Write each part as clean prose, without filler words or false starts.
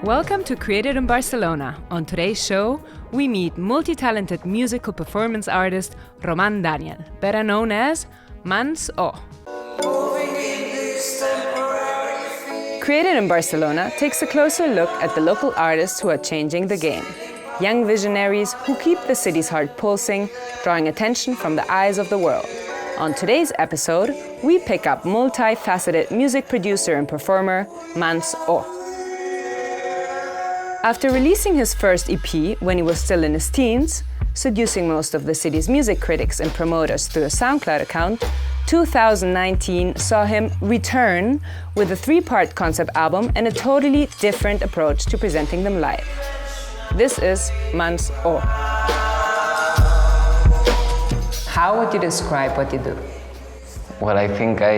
Welcome to Created in Barcelona. On today's show, we meet multi-talented musical performance artist Roman Daniel, better known as MANS. Created in Barcelona takes a closer look at the local artists who are changing the game. Young visionaries who keep the city's heart pulsing, drawing attention from the eyes of the world. On today's episode, we pick up multi-faceted music producer and performer MANS. After releasing his first EP when he was still in his teens, seducing most of the city's music critics and promoters through a SoundCloud account, 2019 saw him return with a 3-part concept album and a totally different approach to presenting them live. This is MANS. How would you describe what you do? What I think I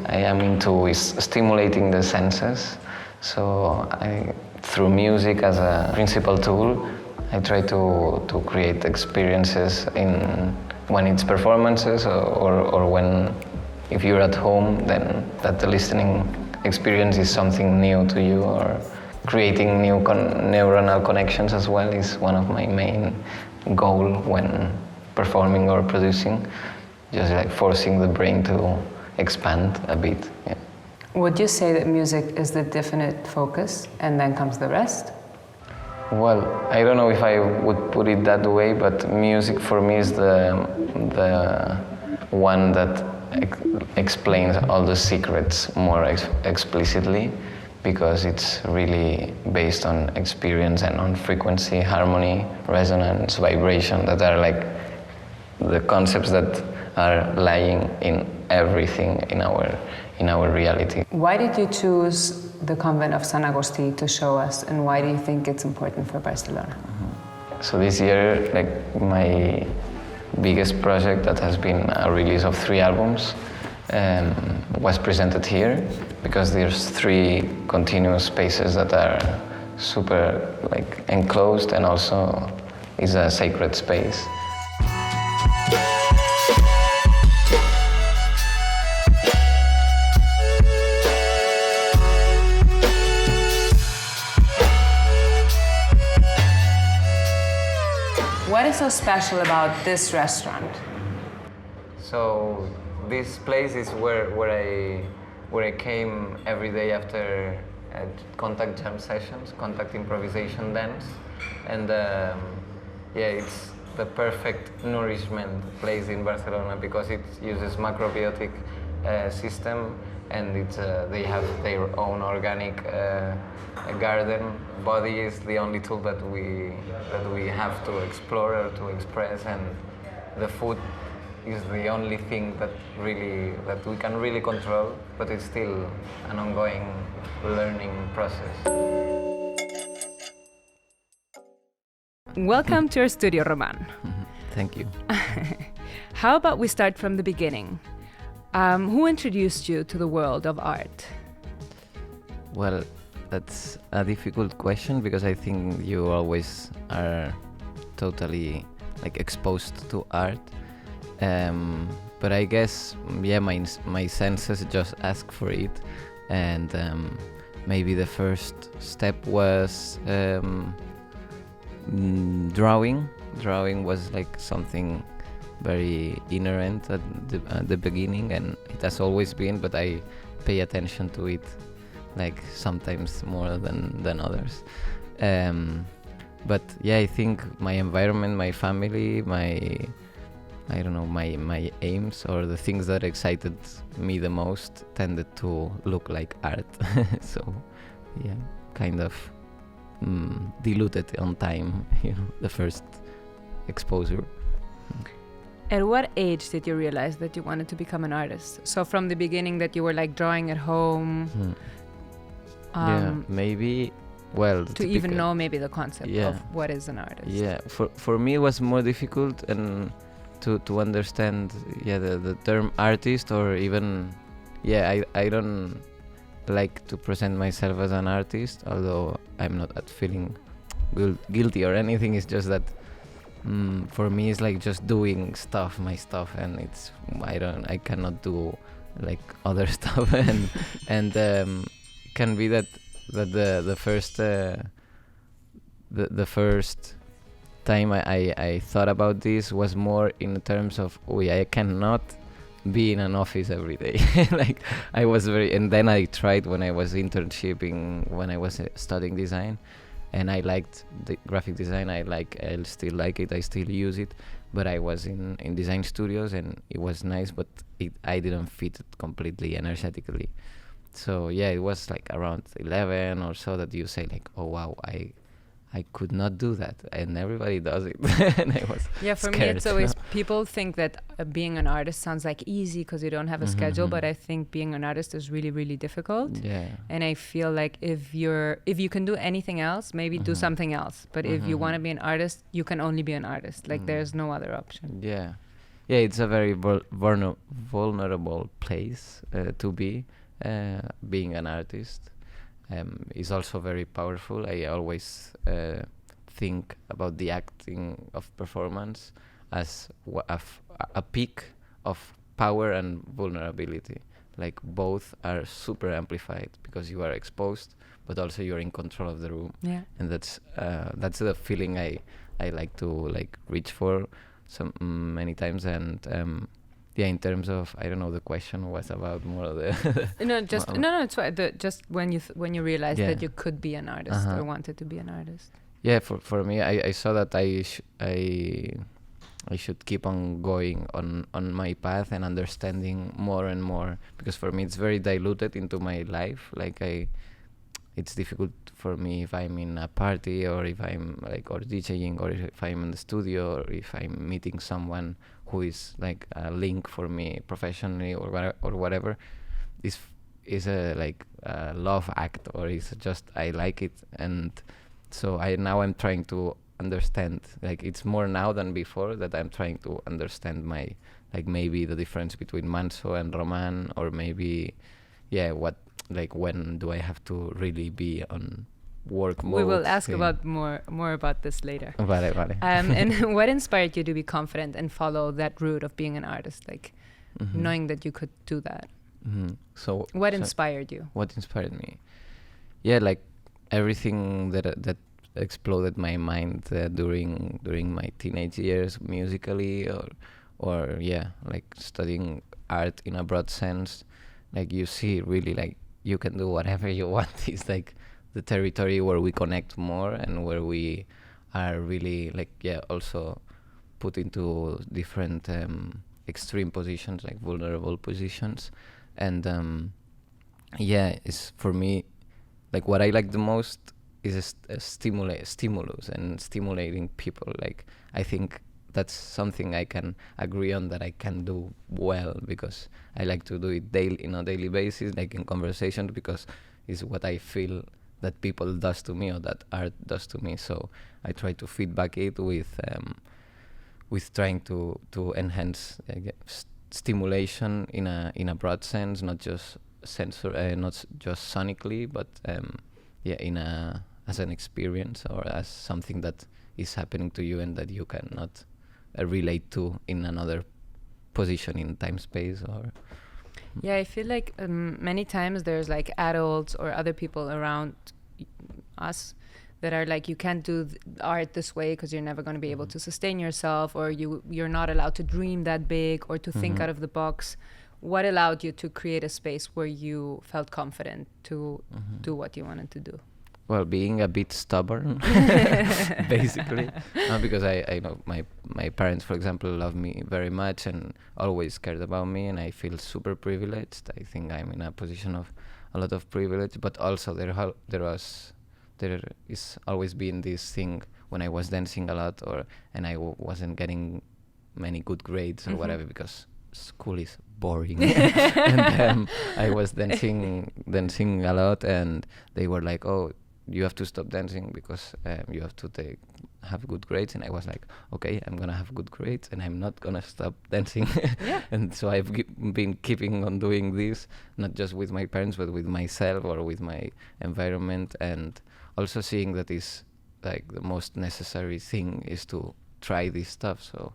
am into is stimulating the senses. So through music as a principal tool, I try to create experiences when it's performances or when, if you're at home, then that the listening experience is something new to you, or creating new neuronal connections as well is one of my main goal when performing or producing, just like forcing the brain to expand a bit. Yeah. Would you say that music is the definite focus and then comes the rest? Well, I don't know if I would put it that way, but music for me is the one that explains all the secrets more explicitly, because it's really based on experience and on frequency, harmony, resonance, vibration, that are like the concepts that are lying in everything in our reality. Why did you choose the convent of San Agustín to show us, and why do you think it's important for Barcelona? So this year, like, my biggest project that has been a release of 3 albums was presented here, because there's 3 continuous spaces that are super like enclosed and also is a sacred space. What is so special about this restaurant? So this place is where I came every day after contact jam sessions, contact improvisation dance, and it's the perfect nourishment place in Barcelona, because it uses macrobiotic system, and they have their own organic garden. Body is the only tool that we have to explore or to express, and the food is the only thing that we can really control, but it's still an ongoing learning process. Welcome to our studio, Roman. Thank you. How about we start from the beginning? Who introduced you to the world of art? Well, that's a difficult question, because I think you always are totally like exposed to art. But I guess, my senses just ask for it, and maybe the first step was drawing. Drawing was like something very inherent at the beginning, and it has always been, but I pay attention to it like sometimes more than others. But yeah, I think my environment, my family, my aims, or the things that excited me the most, tended to look like art. So yeah, kind of diluted on time, the first exposure. At what age did you realize that you wanted to become an artist? So from the beginning that you were like drawing at home? Maybe, well... To even know maybe the concept of what is an artist. Yeah, for me it was more difficult and to understand the term artist, or even... I don't like to present myself as an artist, although I'm not feeling guilty or anything. It's just that for me it's like just doing my stuff, and I cannot do like other stuff, and can be that that the first time I thought about this was more in terms of, I cannot be in an office every day. Like I was and then I tried when I was internshiping, when I was studying design, and I liked the graphic design. I still like it. I still use it, but I was in design studios and it was nice, but I didn't fit it completely energetically. So yeah, it was like around 11 or so that you say like, oh wow, I could not do that, and everybody does it. And I was for me scared. it's always, people think that being an artist sounds like easy because you don't have a schedule, but I think being an artist is really, really difficult. Yeah. And I feel like if you can do anything else, maybe do something else, but if you want to be an artist, you can only be an artist. Like there's no other option. Yeah, it's a very vulnerable place to be. Being an artist is also very powerful. I always think about the acting of performance as a peak of power and vulnerability. Like both are super amplified because you are exposed, but also you're in control of the room. Yeah. And that's the feeling I like to like reach for many times. And in terms of, I don't know, the question was about more of the no, it's fine. Just when you realized that you could be an artist or wanted to be an artist. Yeah, for me, I saw that I should keep on going on my path and understanding more and more, because for me it's very diluted into my life. Like it's difficult for me if I'm in a party or if I'm like or DJing or if I'm in the studio or if I'm meeting someone who is like a link for me professionally or whatever. Is a like a love act, or is just I like it. And so I'm trying to understand, like it's more now than before that I'm trying to understand my, like maybe the difference between Manso and Roman, or maybe what, like when do I have to really be on work mode. We will ask about more about this later. Vale. And what inspired you to be confident and follow that route of being an artist, like knowing that you could do that? So what inspired you? What inspired me? Yeah, like everything that exploded my mind during my teenage years, musically or like studying art in a broad sense. Like you see, really, like you can do whatever you want. It's like the territory where we connect more and where we are really like also put into different extreme positions, like vulnerable positions. And it's for me, like what I like the most is a stimulus and stimulating people. Like I think that's something I can agree on, that I can do well, because I like to do it on a daily basis, like in conversations, because it's what I feel that people does to me or that art does to me. So I try to feedback it with trying to enhance stimulation in a broad sense, not just not just sonically, but as an experience or as something that is happening to you and that you cannot relate to in another position in time space. Or I feel like many times there's like adults or other people around us that are like, you can't do art this way because you're never going to be able to sustain yourself, or you're not allowed to dream that big or to think out of the box. What allowed you to create a space where you felt confident to do what you wanted to do? Well, being a bit stubborn, basically, because I know my parents, for example, love me very much and always cared about me, and I feel super privileged. I think I'm in a position of a lot of privilege, but also there is always been this thing when I was dancing a lot, and I wasn't getting many good grades or whatever, because school is boring. And I was dancing a lot, and they were like, "Oh, you have to stop dancing because you have to have good grades." And I was like, okay, I'm gonna have good grades and I'm not gonna stop dancing. And so I've been keeping on doing this, not just with my parents but with myself or with my environment, and also seeing that is like the most necessary thing is to try this stuff, so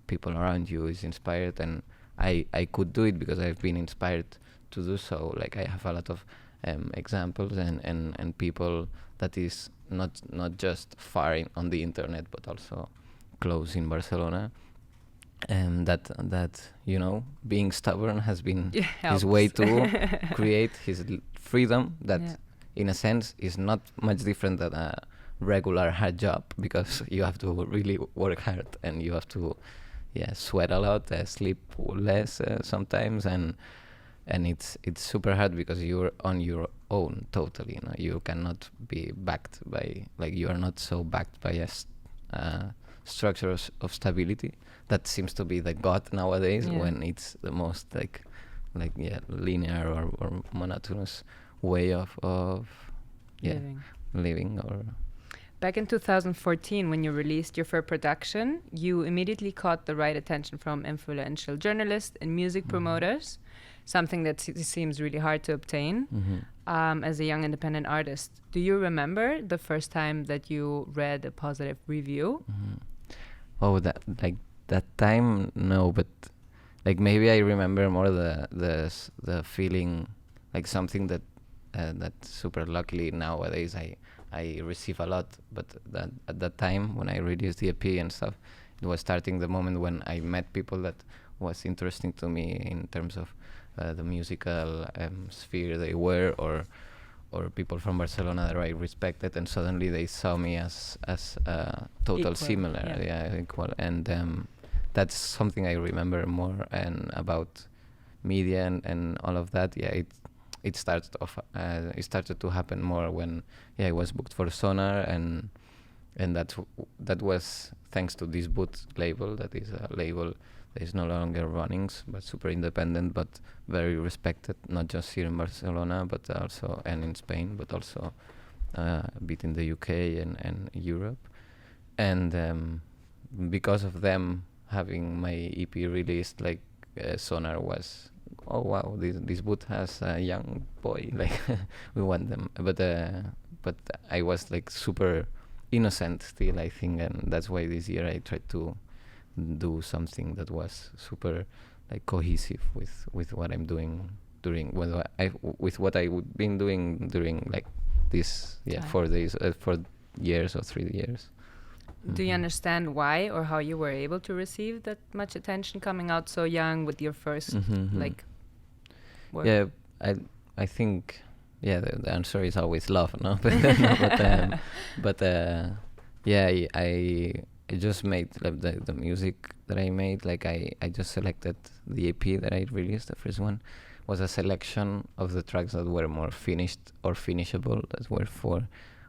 people around you is inspired. And I could do it because I've been inspired to do so. Like I have a lot of examples and people that is not just far on the internet but also close in Barcelona, and that you know, being stubborn has been his way to create his freedom that in a sense is not much different than a regular hard job, because you have to really work hard and you have to sweat a lot, sleep less sometimes, and it's super hard because you're on your own totally, you know. You cannot be backed by, like, you are not so backed by a structure of stability that seems to be the god nowadays, when it's the most linear or monotonous way of living. Or back in 2014, when you released your first production, you immediately caught the right attention from influential journalists and music promoters, something that seems really hard to obtain as a young independent artist. Do you remember the first time that you read a positive review? Oh, that time, no, but like maybe I remember more the feeling, like something that super luckily nowadays I receive a lot, but that at that time when I released the EP and stuff, it was starting the moment when I met people that was interesting to me in terms of the musical sphere they were, or people from Barcelona that I respected, and suddenly they saw me as total equal, similar, equal, and that's something I remember more. And about media and all of that, it started to happen more when I was booked for Sonar, and that was thanks to this boot label, that is a label that is no longer running, but super independent, but very respected, not just here in Barcelona, but also and in Spain, but also a bit in the UK and Europe. And because of them having my EP released, like Sonar was, oh wow, this boot has a young boy, like we want them. But I was like super innocent still, I think, and that's why this year I tried to do something that was super like cohesive with what I'm doing with what I would been doing during like this 4 days 4 years or 3 years. Do you understand why or how you were able to receive that much attention coming out so young with your first like work? Yeah, I think the answer is always love, no? I just made like the music that I made. Like I just selected the EP that I released. The first one was a selection of the tracks that were more finished or finishable, that were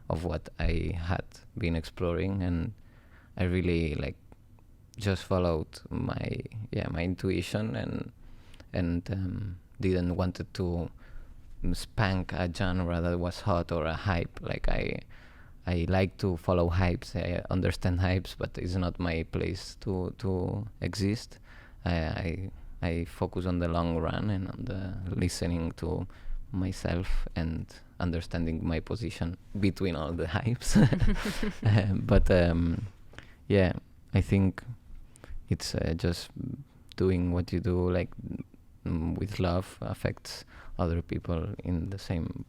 of what I had been exploring, and I really like just followed my intuition and didn't wanted to spank a genre that was hot or a hype. Like I like to follow hypes. I understand hypes, but it's not my place to exist. I focus on the long run and on the listening to myself and understanding my position between all the hypes. I think it's just doing what you do like with love affects other people in the same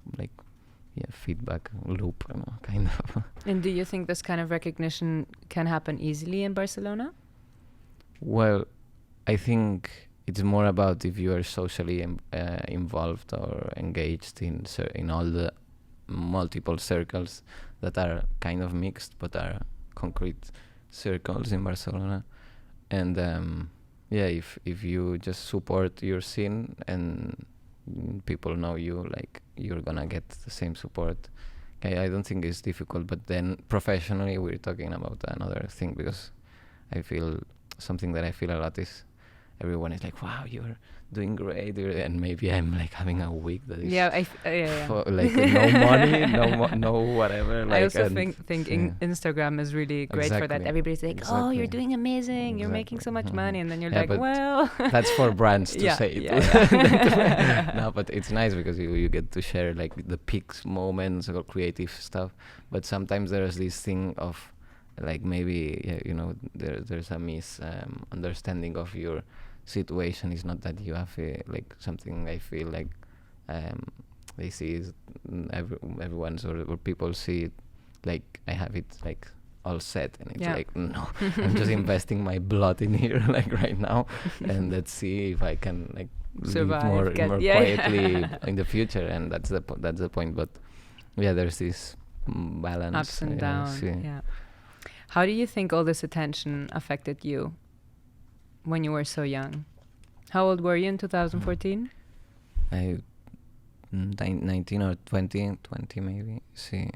feedback loop, kind of. And do you think this kind of recognition can happen easily in Barcelona? Well, I think it's more about if you are socially involved or engaged in all the multiple circles that are kind of mixed but are concrete circles in Barcelona. And if you just support your scene and people know you, like, you're gonna get the same support. I don't think it's difficult, but then professionally we're talking about another thing, because I feel something that I feel a lot is everyone is like, wow, you're doing great, and maybe I'm like having a week that is like no money, no whatever. Like, I also think Instagram is really great for that. Everybody's like, oh, you're doing amazing, you're making so much money, and then you're like, well, that's for brands to say it. No, but it's nice because you get to share like the peaks moments or creative stuff, but sometimes there's this thing of like maybe there's a misunderstanding of your situation. Is not that you have like something. I feel like they see is everyone's or people see it like I have it like all set, and it's like, no, I'm just investing my blood in here like right now, and let's see if I can like survive, more quietly in the future, and that's the point. But yeah, there's this balance, ups and downs. Yeah. How do you think all this attention affected you when you were so young? How old were you in 2014? I 19 or 20 maybe. See,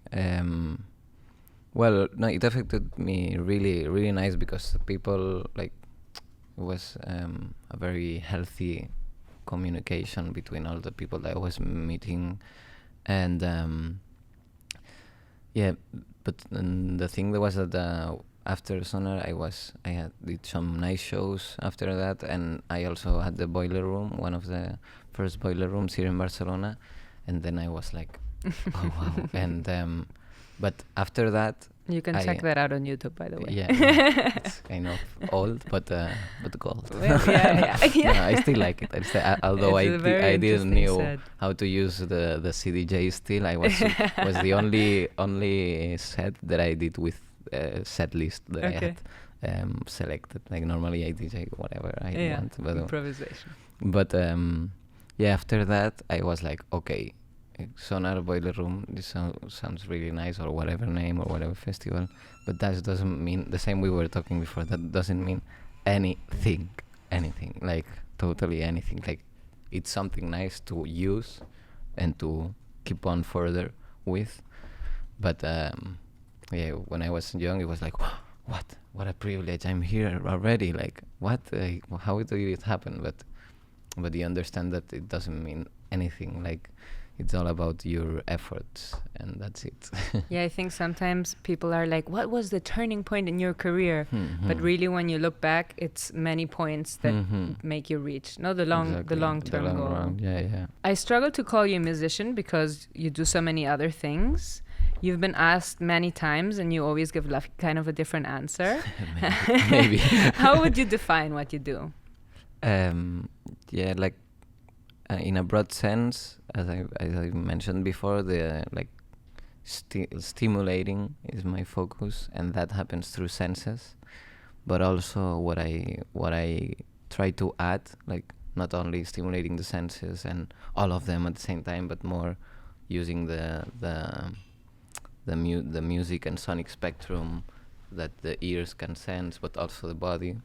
well, no, it affected me really, really nice, because the people, like, it was a very healthy communication between all the people that I was meeting, and yeah. But the thing that was that after Sonar, I did some nice shows after that, and I also had the boiler room, one of the first boiler rooms here in Barcelona, and then I was like, oh wow. And but after that, you can check that out on YouTube, by the way. Yeah, it's kind of old, but gold. Well, yeah. No, I still like it. Although I didn't know how to use the CDJ. Still, I was the only set that I did with set list that I had selected. Like normally I DJ whatever I want, but improvisation. But yeah, after that I was like, okay, Sonar Boiler Room, this sounds really nice, or whatever name or whatever festival, but that doesn't mean, the same we were talking before, that doesn't mean anything, like totally anything. Like, it's something nice to use and to keep on further with, but yeah, when I was young, it was like, what a privilege, I'm here already, like, what, how did it happen? But you understand that it doesn't mean anything, like, it's all about your efforts, and that's it. Yeah, I think sometimes people are like, what was the turning point in your career? But really, when you look back, it's many points that make you reach, the long-term goal. Yeah. I struggle to call you a musician because you do so many other things. You've been asked many times, and you always give kind of a different answer. Maybe. How would you define what you do? Yeah, like, in a broad sense, as I mentioned before, the like stimulating is my focus, and that happens through senses. But also, what I try to add, like, not only stimulating the senses and all of them at the same time, but more using the music and sonic spectrum that the ears can sense, but also the body,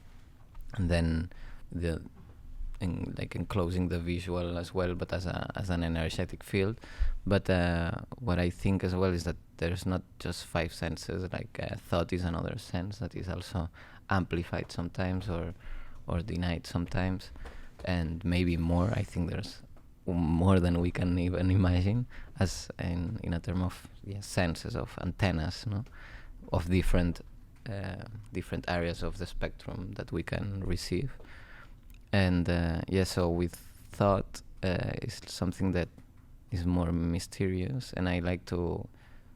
and then enclosing the visual as well, but as an energetic field. But what I think as well is that there's not just 5 senses. Like, thought is another sense that is also amplified sometimes or denied sometimes, and maybe more. I think there's more than we can even imagine, as in a term of senses, of antennas, of different areas of the spectrum that we can receive. And so with thought, it's something that is more mysterious, and I like to,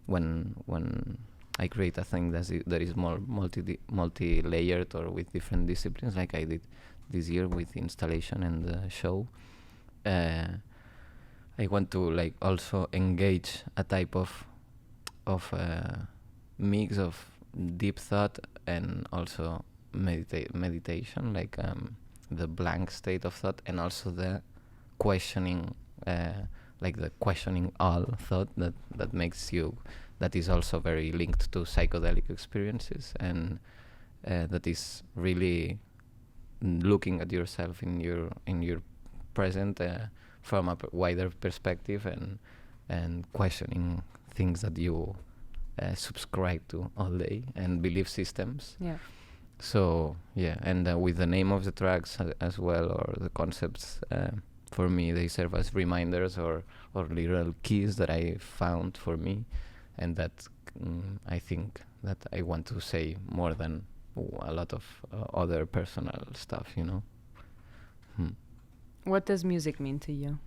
when I create a thing that is more multi-layered or with different disciplines, like I did this year with installation and the show. I want to, like, also engage a type of mix of deep thought and also meditation, like the blank state of thought, and also the questioning, like the questioning all thought that makes you, that is also very linked to psychedelic experiences, and that is really looking at yourself in your present from a wider perspective, and questioning things that you subscribe to all day, and belief systems. Yeah. So yeah, and with the name of the tracks as well, or the concepts, for me they serve as reminders or little keys that I found for me, and that I think that I want to say more than a lot of other personal stuff, What does music mean to you?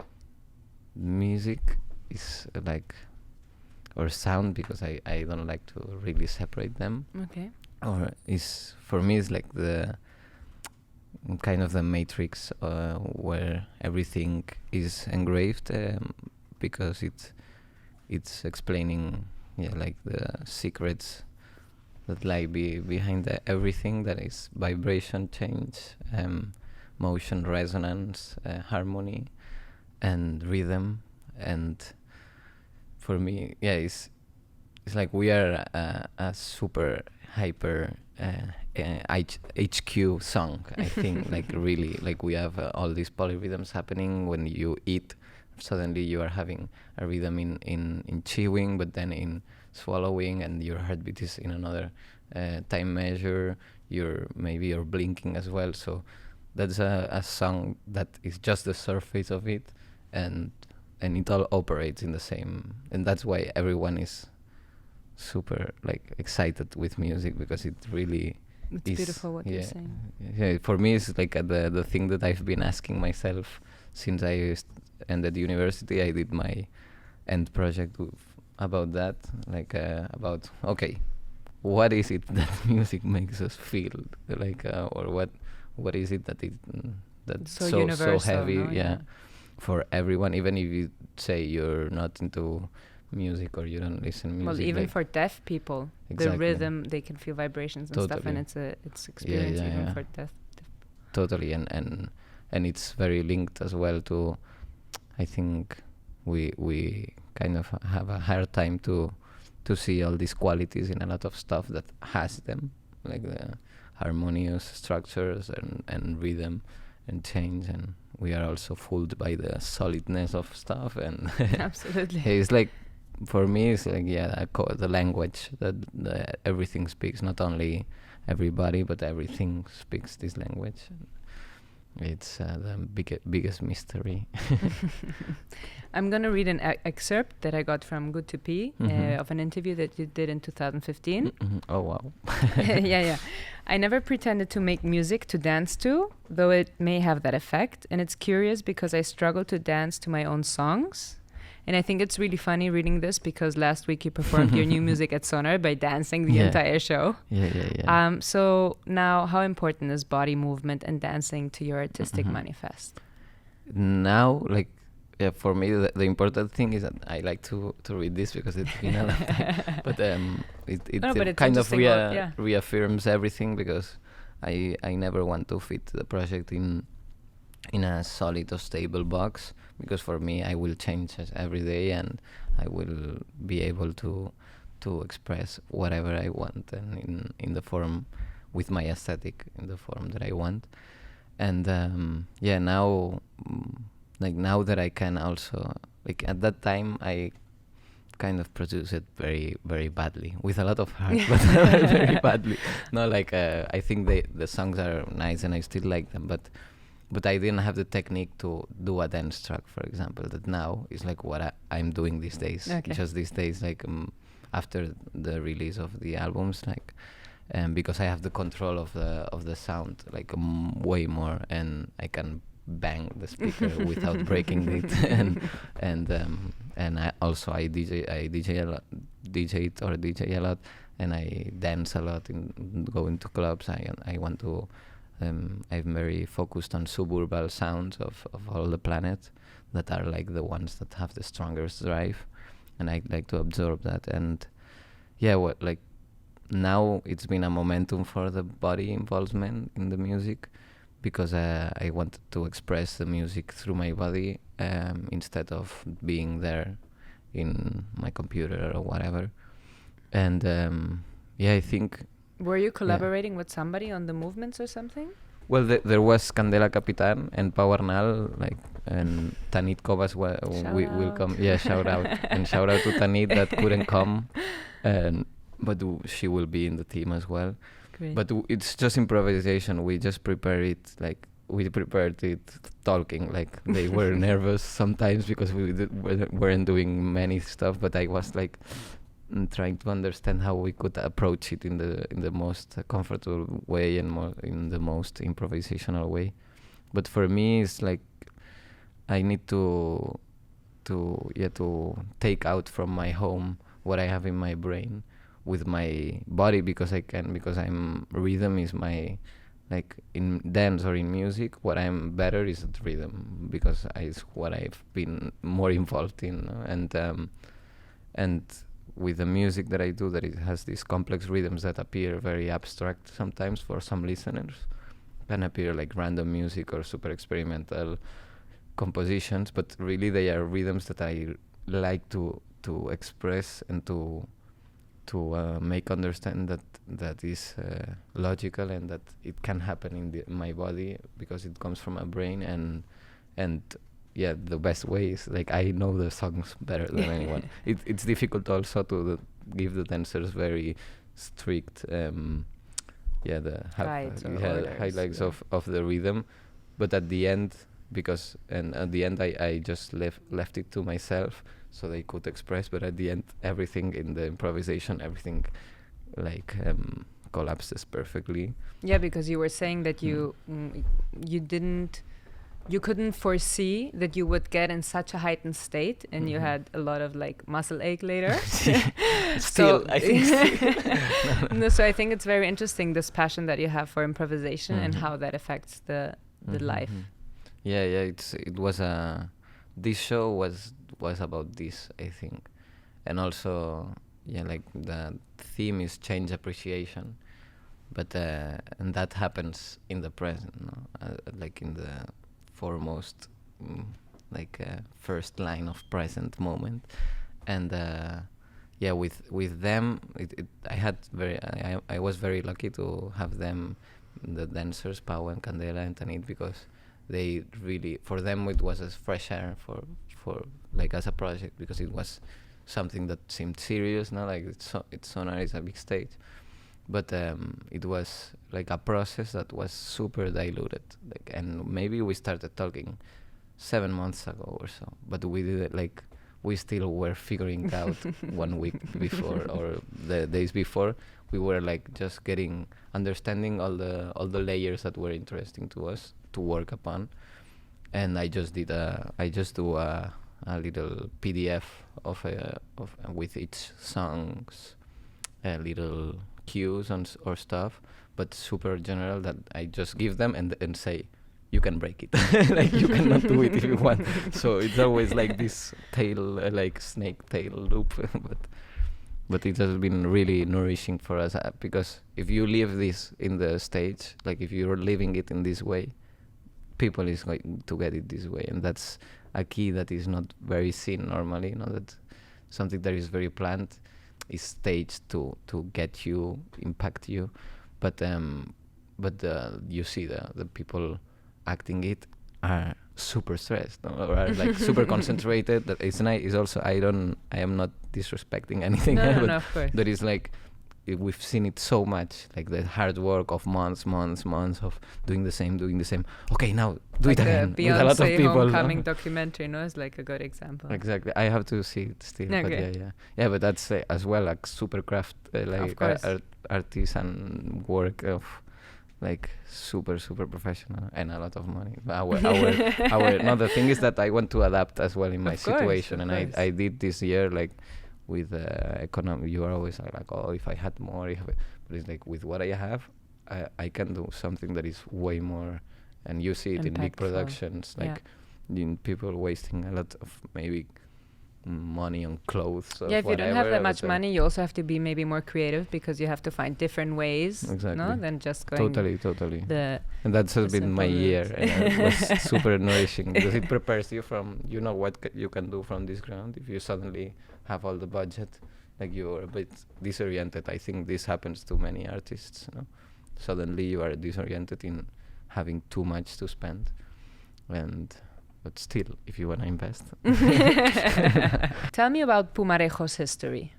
Music is like, or sound, because I don't like to really separate them. Okay. Or is, for me, is like the kind of the matrix where everything is engraved because it's explaining like the secrets that lie behind everything that is vibration change, motion resonance, harmony, and rhythm. And for me, it's like we are a super hyper HQ song, I think. Like really, like we have all these polyrhythms happening. When you eat, suddenly you are having a rhythm in chewing, but then in swallowing, and your heartbeat is in another time measure. You're blinking as well. So that's a song that is just the surface of it, and it all operates in the same. And that's why everyone is super like excited with music, because it really it's beautiful what you're saying. Yeah, for me it's like the thing that I've been asking myself since I ended university. I did my end project about that, like about okay, what is it that music makes us feel like, or what is it that that's so heavy, no? For everyone, even if you say you're not into music or you don't listen to music. Well, even like for deaf people, exactly. The rhythm, they can feel vibrations and stuff, and it's experience even for deaf. Totally, and it's very linked as well to, I think we kind of have a hard time to see all these qualities in a lot of stuff that has them, like the harmonious structures and rhythm and change, and we are also fooled by the solidness of stuff. And absolutely, it's like, for me it's like the language that everything speaks, not only everybody but everything speaks this language. It's the biggest mystery. I'm gonna read an excerpt that I got from Good to Pee of an interview that you did in 2015. Oh wow. yeah. I never pretended to make music to dance to, though it may have that effect. And it's curious because I struggle to dance to my own songs. And I think it's really funny reading this because last week you performed your new music at Sonar by dancing the entire show. Yeah. So now, how important is body movement and dancing to your artistic manifest? Now, like, for me, the important thing is that I like to read this because it's been a long time. But it kind of reaffirms everything, because I never want to fit the project in a solid or stable box, because for me I will change every day, and I will be able to express whatever I want, and in the form, with my aesthetic, in the form that I want. And now, like now that I can also, like at that time I kind of produce it very, very badly, with a lot of heart, but very badly. No, like I think the songs are nice and I still like them, but I didn't have the technique to do a dance track, for example, that now is like what I'm doing these days. Just these days, like after the release of the albums, like because I have the control of the sound, like way more, and I can bang the speaker without breaking it, and I also DJ a lot, and I dance a lot and go into clubs. I want to. I'm very focused on suburban sounds of all the planets that are like the ones that have the strongest drive, and I like to absorb that. And like now it's been a momentum for the body involvement in the music, because I wanted to express the music through my body instead of being there in my computer or whatever. And I think. Were you collaborating with somebody on the movements or something? Well, there was Candela Capitan and Pau Arnal, like, and Tanit Covas will come. Yeah, shout out. And shout out to Tanit that couldn't come, but she will be in the team as well. Great. But it's just improvisation. We just prepare it, like, we prepared it talking. Like, they were nervous sometimes because we weren't doing many stuff, but I was like trying to understand how we could approach it in the most comfortable way and more in the most improvisational way. But for me, it's like I need to take out from my home what I have in my brain with my body, because I'm rhythm is my like in dance or in music, what I'm better is at rhythm, because it's what I've been more involved in, and with the music that I do, that it has these complex rhythms that appear very abstract sometimes for some listeners, can appear like random music or super experimental compositions, but really they are rhythms that I like to express and to make understand that is logical, and that it can happen in my body because it comes from my brain, and yeah, the best way is like I know the songs better than anyone. It's difficult also to give the dancers very strict highlights of the rhythm, but at the end, I just left it to myself so they could express, but at the end everything in the improvisation, everything like collapses perfectly. Yeah, because you were saying that you couldn't foresee that you would get in such a heightened state, and you had a lot of like muscle ache later. Still, I think. No, so I think it's very interesting, this passion that you have for improvisation and how that affects the life. Yeah. This show was about this, I think, and also like the theme is change appreciation, but and that happens in the present, like in the foremost first line of present moment, and with them I was very lucky to have them, the dancers Pau and Candela and Tanit, because they really, for them it was as fresh air for like as a project, because it was something that seemed serious, like it's Sonar is a big stage, but it was like a process that was super diluted, like, and maybe we started talking 7 months ago or so, but we did it like we still were figuring out 1 week before or the days before. We were like just understanding all the layers that were interesting to us to work upon, and I just do a little PDF of with each song's little cues or stuff, but super general, that I just give them and say, you can break it. Like you cannot do it if you want. So it's always like this tail, like snake tail loop. But it has been really nourishing for us, because if you live this in the stage, like if you're living it in this way, people is going to get it this way, and that's a key that is not very seen normally. That something that is very planned is staged to get you, impact you, but you see the people acting it are super stressed, or are like super concentrated. That is nice. Is also I am not disrespecting anything. No, of course. That is like we've seen it so much, like the hard work of months of doing the same. Okay, now do like it again. The with a lot of Beyonce people. Homecoming documentary, is like a good example. Exactly. I have to see it still. Okay. But yeah. But that's as well like super craft, like artisan work of like super professional and a lot of money. Our no, the thing is that I want to adapt as well in my situation, and I did this year like with economy. You are always like, oh, if I had more, but it's like with what I have, I can do something that is way more, and you see it in big productions, like in people wasting a lot of maybe money on clothes. If you don't have that much money, you also have to be maybe more creative, because you have to find different ways, than just going. Totally. And that has been my year, and it was super nourishing, because it prepares you from, what you can do from this ground. If you suddenly have all the budget, like you're a bit disoriented. I think this happens to many artists. Suddenly you are disoriented in having too much to spend, but still, if you want to invest. Tell me about Pumarejo's history.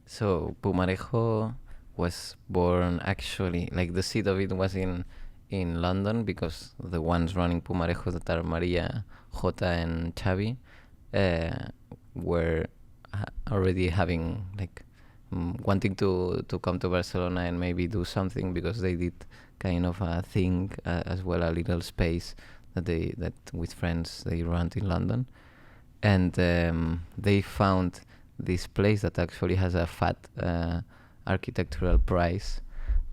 So Pumarejo was born, actually, like the seat of it was in London, because the ones running Pumarejo, that are Maria, Jota and Xavi, were already having like wanting to come to Barcelona and maybe do something, because they did kind of a thing as well, a little space that with friends they ran in London, and they found this place that actually has a fat architectural prize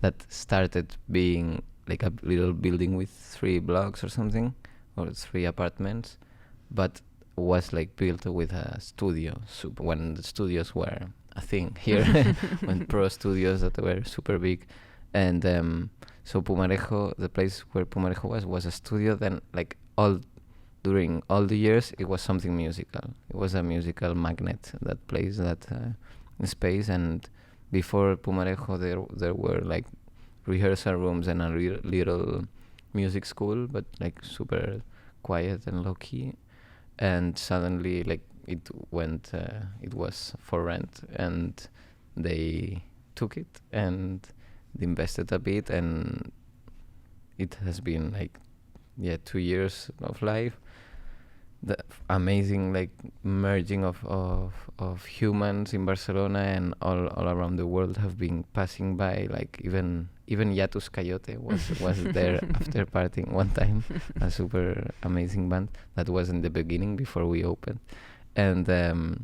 that started being like a little building with 3 blocks or something, or 3 apartments, but was like built with a studio. When the studios were a thing here, when pro studios that were super big, and so Pumarejo, the place where Pumarejo was a studio. Then like during all the years, it was something musical. It was a musical magnet, that place, that space. And before Pumarejo, there were like rehearsal rooms and a little music school, but like super quiet and low key. And suddenly, like it was for rent, and they took it and invested a bit, and it has been like 2 years of life. The amazing like merging of humans in Barcelona and all around the world have been passing by. Like even Yatus Coyote was there after partying one time, a super amazing band that was in the beginning before we opened. And the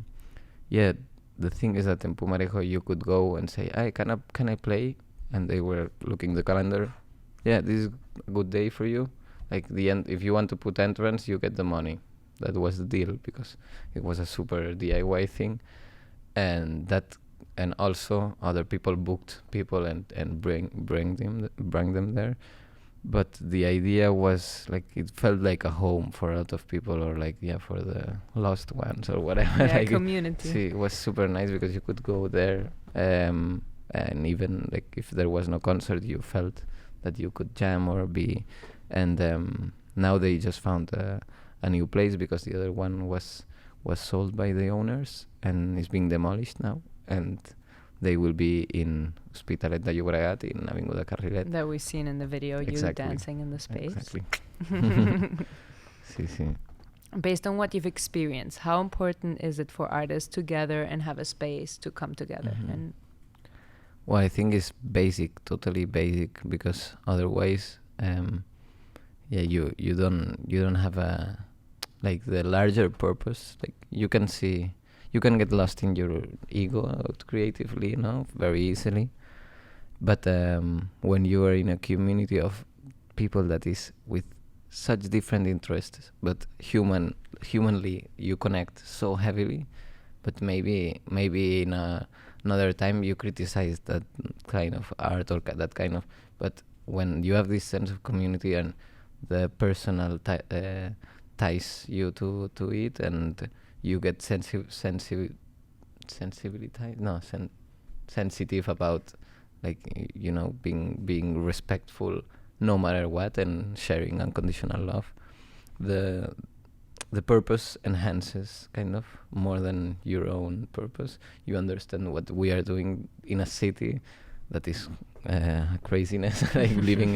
thing is that in Pumarejo you could go and say, "Hey, can I play?" And they were looking the calendar. Yeah, this is a good day for you. Like the end, if you want to put entrance, you get the money. That was the deal, because it was a super DIY thing, and also other people booked people and bring them there. But the idea was like, it felt like a home for a lot of people, or like for the lost ones or whatever. Yeah, like community. It was super nice because you could go there, and even like if there was no concert, you felt that you could jam or be. And now they just found a new place, because the other one was sold by the owners and is being demolished now, and they will be in Hospitalet de Llobregat, in Avinguda Carrilet. That we've seen in the video, Exactly. you dancing in the space. Exactly. Sí. Based on what you've experienced, how important is it for artists to gather and have a space to come together? And well, I think it's basic, totally basic, because otherwise, you don't have a like the larger purpose. Like you can get lost in your ego creatively, very easily. But when you are in a community of people that is with such different interests, but humanly you connect so heavily. But maybe in another time you criticize that kind of art or that kind of. But when you have this sense of community and the personal ties you to it, and you get sensitive about, like, being respectful no matter what, and sharing unconditional love, the purpose enhances kind of more than your own purpose. You understand what we are doing in a city that is craziness, like living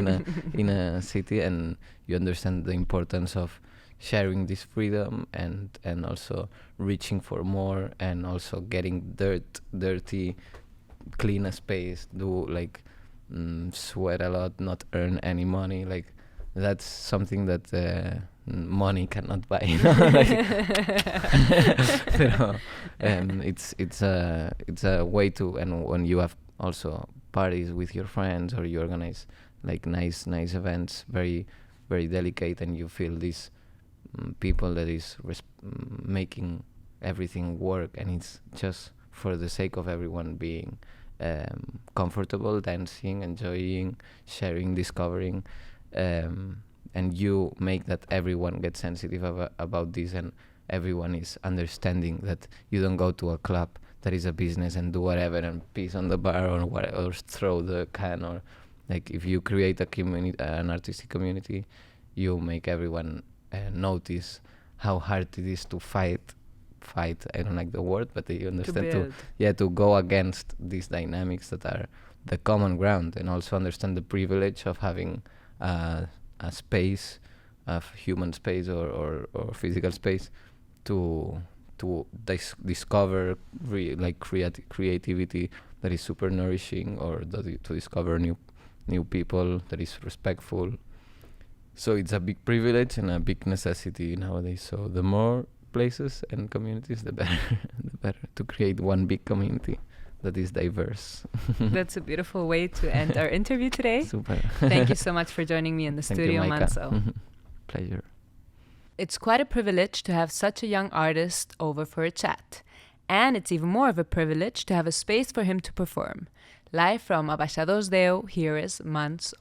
in a city, and you understand the importance of sharing this freedom and also reaching for more, and also getting dirty, clean a space, do like sweat a lot, not earn any money. Like that's something that money cannot buy. It's a way to, and when you have also parties with your friends, or you organize like nice events, very very delicate, and you feel these people that is making everything work, and it's just for the sake of everyone being comfortable, dancing, enjoying, sharing, discovering, and you make that everyone gets sensitive about this, and everyone is understanding that you don't go to a club that is a business and do whatever and piss on the bar or throw the can, or like if you create a community, an artistic community, you make everyone notice how hard it is to fight. I don't like the word, but you understand, to go against these dynamics that are the common ground, and also understand the privilege of having a space, a human space or physical space to discover creativity that is super nourishing, or to discover new people that is respectful. So it's a big privilege and a big necessity nowadays. So the more places and communities, the better. The better to create one big community that is diverse. That's a beautiful way to end our interview today. Super. Thank you so much for joining me in the Thank you, studio, Maika. Manso. Pleasure. It's quite a privilege to have such a young artist over for a chat. And it's even more of a privilege to have a space for him to perform. Live from Abaixados Deu, here is MANS.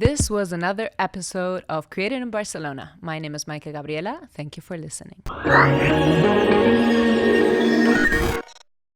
This was another episode of Created in Barcelona. My name is Maika Gabriela. Thank you for listening.